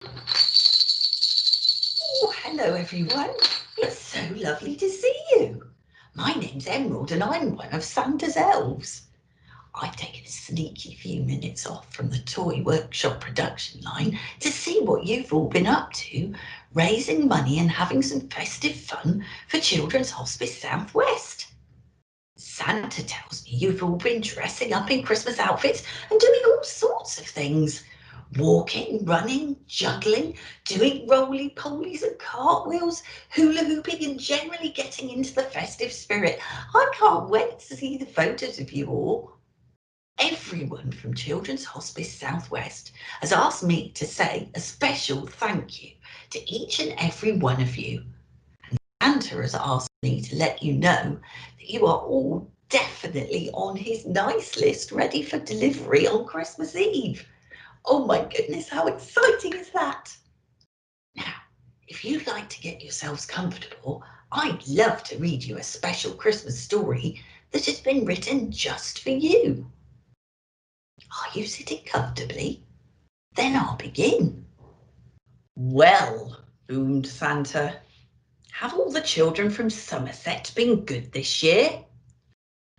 Oh, hello everyone. It's so lovely to see you. My name's Emerald and I'm one of Santa's elves. I've taken a sneaky few minutes off from the toy workshop production line to see what you've all been up to, raising money and having some festive fun for Children's Hospice Southwest. Santa tells me you've all been dressing up in Christmas outfits and doing all sorts of things. Walking, running, juggling, doing roly-polies and cartwheels, hula hooping and generally getting into the festive spirit. I can't wait to see the photos of you all. Everyone from Children's Hospice Southwest has asked me to say a special thank you to each and every one of you. Santa has asked me to let you know that you are all definitely on his nice list ready for delivery on Christmas Eve. Oh my goodness, how exciting is that? Now, if you'd like to get yourselves comfortable, I'd love to read you a special Christmas story that has been written just for you. Are you sitting comfortably? Then I'll begin. Well, boomed Santa, have all the children from Somerset been good this year?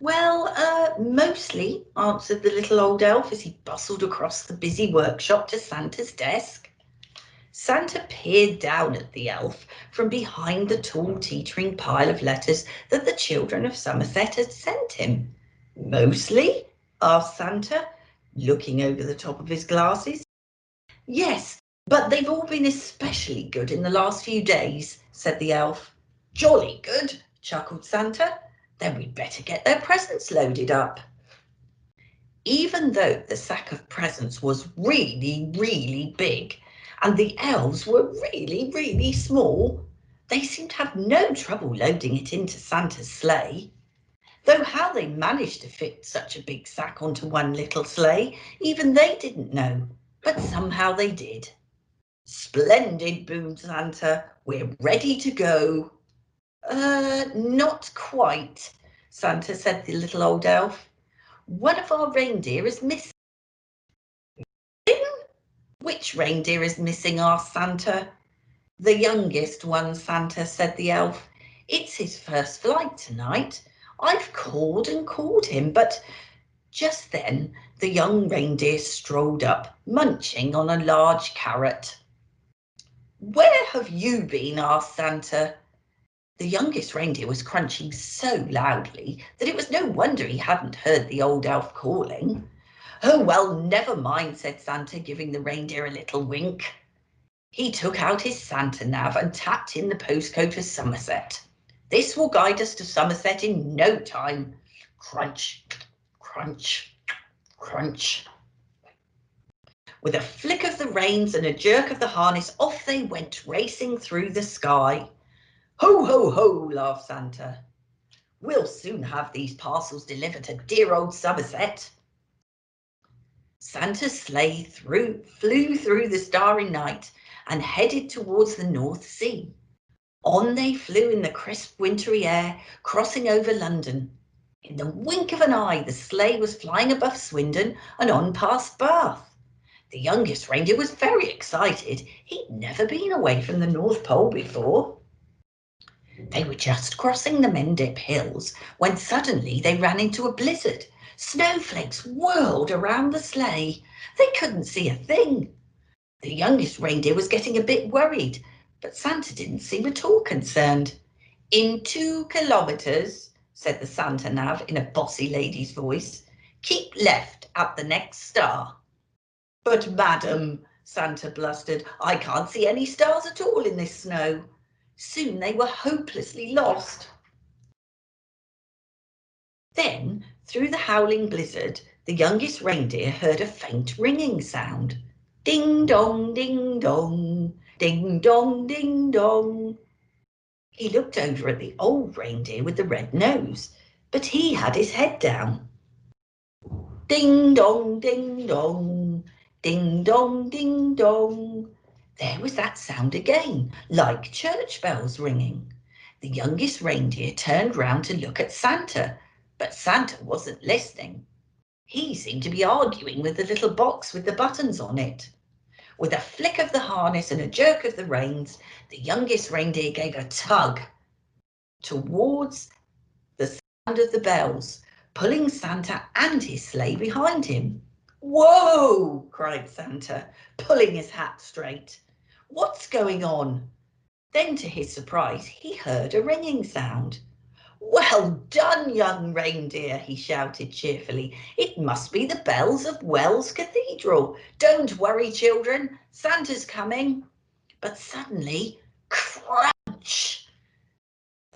Well, mostly, answered the little old elf as he bustled across the busy workshop to Santa's desk. Santa peered down at the elf from behind the tall teetering pile of letters that the children of Somerset had sent him. Mostly? Asked Santa, looking over the top of his glasses. Yes, but they've all been especially good in the last few days, said the elf. Jolly good, chuckled Santa. Then we'd better get their presents loaded up. Even though the sack of presents was really, really big and the elves were really, really small, they seemed to have no trouble loading it into Santa's sleigh. Though how they managed to fit such a big sack onto one little sleigh, even they didn't know, but somehow they did. Splendid, boomed Santa. We're ready to go. Not quite, Santa said the little old elf. One of our reindeer is missing. Which reindeer is missing? Asked Santa. The youngest one, Santa, said the elf. It's his first flight tonight. I've called and called him, but just then the young reindeer strolled up, munching on a large carrot. Where have you been? Asked Santa. The youngest reindeer was crunching so loudly that it was no wonder he hadn't heard the old elf calling. Oh, well, never mind, said Santa, giving the reindeer a little wink. He took out his Santa nav and tapped in the postcode for Somerset. This will guide us to Somerset in no time. Crunch, crunch, crunch. With a flick of the reins and a jerk of the harness, off they went racing through the sky. Ho, ho, ho, laughed Santa. We'll soon have these parcels delivered to dear old Somerset. Santa's sleigh flew through the starry night and headed towards the North Sea. On they flew in the crisp wintry air, crossing over London. In the wink of an eye, the sleigh was flying above Swindon and on past Bath. The youngest reindeer was very excited. He'd never been away from the North Pole before. They were just crossing the Mendip Hills when suddenly they ran into a blizzard. Snowflakes whirled around the sleigh. They couldn't see a thing. The youngest reindeer was getting a bit worried, but Santa didn't seem at all concerned. In 2 kilometres, said the Santa nav in a bossy lady's voice, keep left at the next star. But madam, Santa blustered, I can't see any stars at all in this snow. Soon they were hopelessly lost. Then, through the howling blizzard, the youngest reindeer heard a faint ringing sound. Ding dong, ding dong, ding dong, ding dong. He looked over at the old reindeer with the red nose, but he had his head down. Ding dong, ding dong, ding dong, ding dong. There was that sound again, like church bells ringing. The youngest reindeer turned round to look at Santa, but Santa wasn't listening. He seemed to be arguing with the little box with the buttons on it. With a flick of the harness and a jerk of the reins, the youngest reindeer gave a tug towards the sound of the bells, pulling Santa and his sleigh behind him. "Whoa!" cried Santa, pulling his hat straight. "What's going on?" Then, to his surprise, he heard a ringing sound. "Well done, young reindeer," he shouted cheerfully. "It must be the bells of Wells Cathedral. Don't worry, children, Santa's coming." But suddenly, crunch!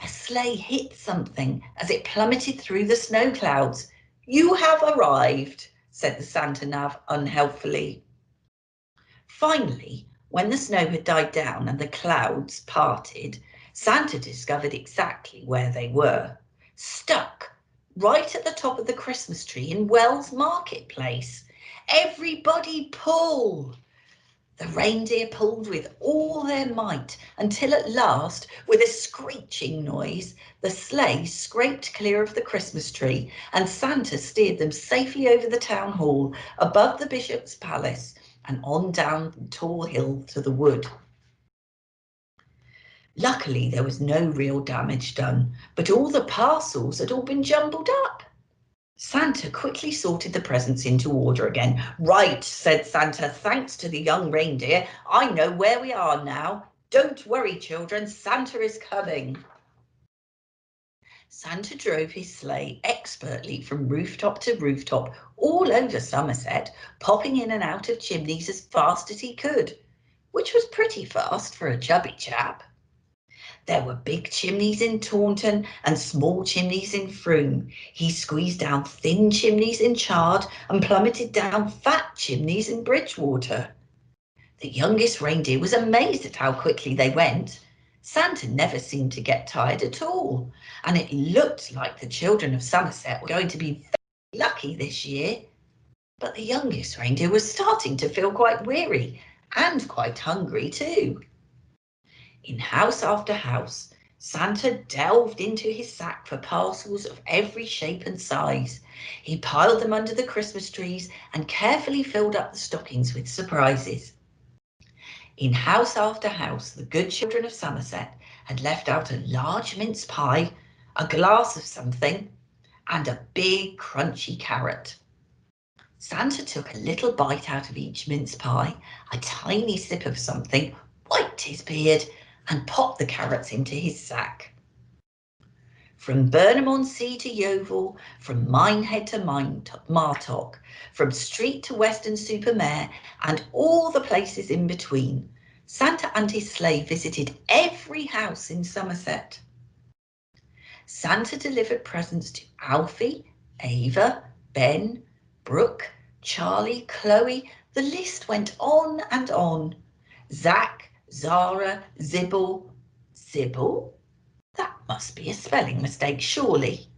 A sleigh hit something as it plummeted through the snow clouds. "You have arrived," said the Santa Nav unhelpfully. Finally, when the snow had died down and the clouds parted, Santa discovered exactly where they were. Stuck right at the top of the Christmas tree in Wells Marketplace. "Everybody pull!" The reindeer pulled with all their might until at last, with a screeching noise, the sleigh scraped clear of the Christmas tree and Santa steered them safely over the town hall, above the bishop's palace, and on down the tall hill to the wood. Luckily, there was no real damage done, but all the parcels had all been jumbled up. Santa quickly sorted the presents into order again. "Right," said Santa, "thanks to the young reindeer, I know where we are now. Don't worry, children, Santa is coming." Santa drove his sleigh expertly from rooftop to rooftop all over Somerset, popping in and out of chimneys as fast as he could, which was pretty fast for a chubby chap. There were big chimneys in Taunton and small chimneys in Frome. He squeezed down thin chimneys in Chard and plummeted down fat chimneys in Bridgewater. The youngest reindeer was amazed at how quickly they went. Santa never seemed to get tired at all, and it looked like the children of Somerset were going to be very lucky this year. But the youngest reindeer was starting to feel quite weary and quite hungry too. In house after house, Santa delved into his sack for parcels of every shape and size. He piled them under the Christmas trees and carefully filled up the stockings with surprises. In house after house, the good children of Somerset had left out a large mince pie, a glass of something, and a big crunchy carrot. Santa took a little bite out of each mince pie, a tiny sip of something, wiped his beard, and popped the carrots into his sack. From Burnham-on-Sea to Yeovil, from Minehead to Martock, from Street to Weston-super-Mare, and all the places in between, Santa and his sleigh visited every house in Somerset. Santa delivered presents to Alfie, Ava, Ben, Brooke, Charlie, Chloe. The list went on and on. Zach, Zara, Zibble. Zibble? That must be a spelling mistake, surely.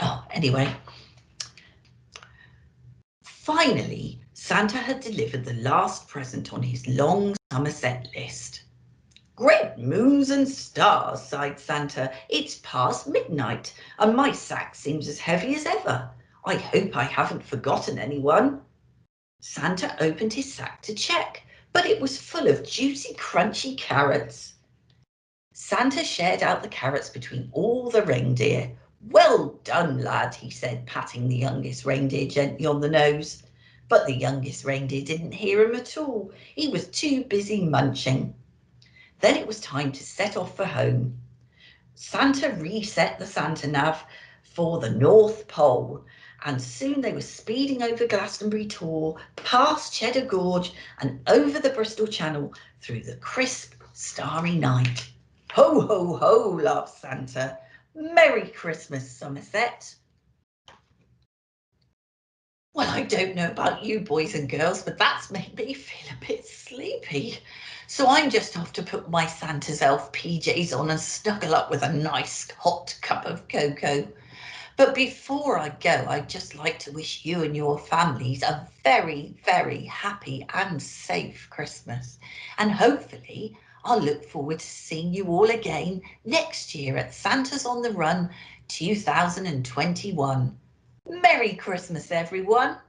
Oh, anyway. Finally, Santa had delivered the last present on his long Somerset list. "Great moons and stars," sighed Santa. "It's past midnight, and my sack seems as heavy as ever. I hope I haven't forgotten anyone." Santa opened his sack to check, but it was full of juicy, crunchy carrots. Santa shared out the carrots between all the reindeer. "Well done, lad," he said, patting the youngest reindeer gently on the nose. But the youngest reindeer didn't hear him at all. He was too busy munching. Then it was time to set off for home. Santa reset the Santa Nav for the North Pole, and soon they were speeding over Glastonbury Tor, past Cheddar Gorge, and over the Bristol Channel through the crisp, starry night. "Ho, ho, ho," laughed Santa. "Merry Christmas, Somerset." Well, I don't know about you boys and girls, but that's made me feel a bit sleepy. So I'm just off to put my Santa's elf PJs on and snuggle up with a nice hot cup of cocoa. But before I go, I'd just like to wish you and your families a very, very happy and safe Christmas. And hopefully I'll look forward to seeing you all again next year at Santa's on the Run 2021. Merry Christmas, everyone.